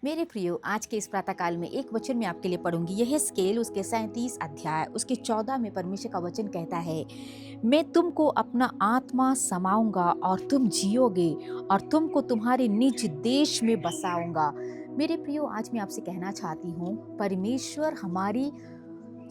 मेरे प्रियो, आज के इस प्रातःकाल में एक वचन मैं आपके लिए पढ़ूंगी। यह है स्केल उसके 37 अध्याय उसके 14 में परमेश्वर का वचन कहता है, मैं तुमको अपना आत्मा समाऊंगा और तुम जियोगे और तुमको तुम्हारे निज देश में बसाऊंगा। मेरे प्रियो, आज मैं आपसे कहना चाहती हूँ, परमेश्वर हमारी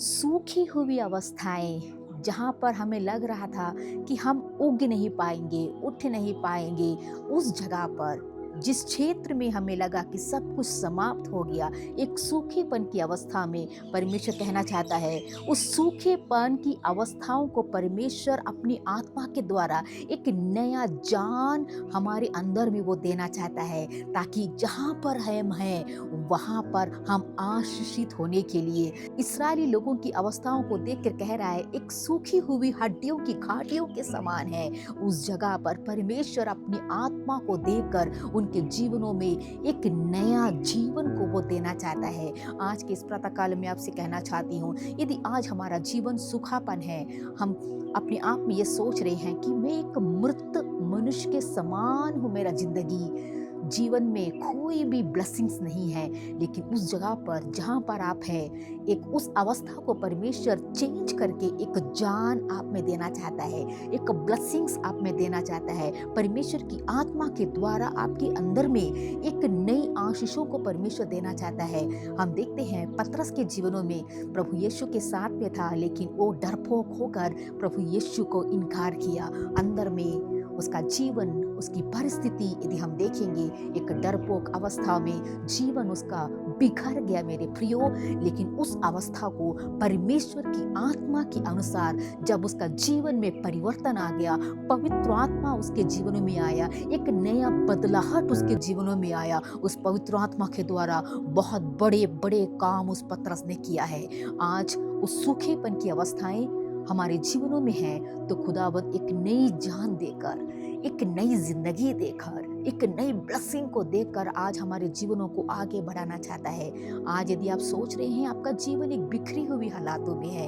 सूखी हुई अवस्थाएं, जहाँ पर हमें लग रहा था कि हम उग नहीं पाएंगे, उठ नहीं पाएंगे, उस जगह पर जिस क्षेत्र में हमें लगा कि सब कुछ समाप्त हो गया, एक सूखेपन की अवस्था में परमेश्वर कहना चाहता है, उस सूखेपन की अवस्थाओं को परमेश्वर अपनी आत्मा के द्वारा एक नया जान हमारे अंदर में वो देना चाहता है, ताकि जहाँ पर हम हैं वहाँ पर हम आशीषित होने के लिए। इस्राएली लोगों की अवस्थाओं को देखकर कह रहा है, एक सूखी हुई हड्डियों की घाटियों के समान है। उस जगह पर परमेश्वर अपनी आत्मा को देकर उनके जीवनों में एक नया जीवन को वो देना चाहता है। आज के इस प्रातःकाल में आपसे कहना चाहती हूँ, यदि आज हमारा जीवन सूखापन है, हम अपने आप में ये सोच रहे हैं कि मैं एक मृत मनुष्य के समान हूँ, मेरा जिंदगी जीवन में कोई भी ब्लेसिंग्स नहीं है, लेकिन उस जगह पर जहाँ पर आप हैं, एक उस अवस्था को परमेश्वर चेंज करके एक जान आप में देना चाहता है, एक ब्लेसिंग्स आप में देना चाहता है। परमेश्वर की आत्मा के द्वारा आपके अंदर में एक नई आशीषों को परमेश्वर देना चाहता है। हम देखते हैं पतरस के जीवनों में प्रभु यीशु के साथ में था, लेकिन वो डरपोक होकर प्रभु यीशु को इनकार किया। अंदर में उसका जीवन, उसकी परिस्थिति यदि हम देखेंगे, एक डरपोक अवस्था में जीवन उसका बिखर गया मेरे प्रियो। लेकिन उस अवस्था को परमेश्वर की आत्मा के अनुसार जब उसका जीवन में परिवर्तन आ गया, पवित्र आत्मा उसके जीवनों में आया, एक नया बदलाहट उसके जीवनों में आया, उस पवित्र आत्मा के द्वारा बहुत बड़े बड़े काम उस पतरस ने किया है। आज उस सूखेपन की अवस्थाएं हमारे जीवनों में है, तो खुदावंद एक नई जान देकर, एक नई जिंदगी देकर, एक नई ब्लेसिंग को देकर आज हमारे जीवनों को आगे बढ़ाना चाहता है। आज यदि आप सोच रहे हैं आपका जीवन एक बिखरी हुई हालातों में है,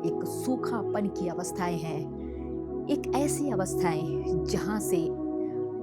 एक सूखापन की अवस्थाएं हैं, एक ऐसी अवस्थाएं जहां से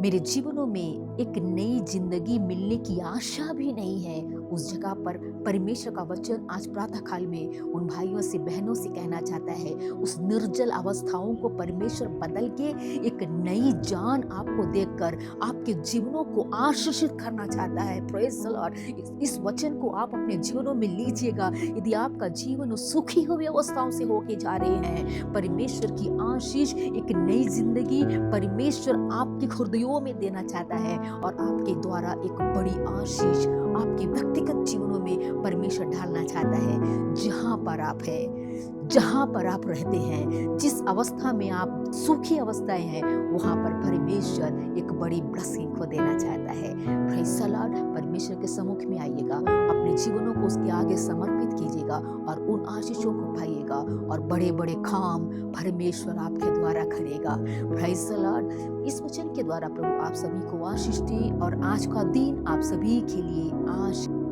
मेरे जीवनों में एक नई जिंदगी मिलने की आशा भी नहीं है, उस जगह पर परमेश्वर का वचन आज प्रातःकाल में उन भाइयों से बहनों से कहना चाहता है, उस निर्जल अवस्थाओं को परमेश्वर बदल के एक नई जान आपको देकर आपके जीवनों को आशीषित करना चाहता है। Praise the Lord. इस वचन को आप अपने जीवनों में लीजिएगा। यदि आपका जीवन सुखी हुई अवस्थाओं से होके जा रहे हैं, परमेश्वर की आशीष, एक नई जिंदगी परमेश्वर आपके हृदयों में देना चाहता है और आपके द्वारा एक बड़ी आशीष आपके व्यक्तिगत जीवनों में परमेश्वर डालना चाहता है। जहाँ पर आप हैं, जहाँ पर आप रहते हैं, जिस अवस्था में आप सूखी अवस्थाएं हैं, वहाँ पर परमेश्वर एक बड़ी ब्लेसिंग को देना चाहता है। Praise the Lord. परमेश्वर के सम्मुख में आइएगा, अपने जीवनों को उसके आगे समर्पित कीजिएगा और उन आशीषों को पाइएगा और बड़े बड़े काम परमेश्वर आपके द्वारा करेगा। Praise the Lord. इस वचन के द्वारा प्रभु आप सभी को आशीष दे और आज का दिन आप सभी के लिए आशीष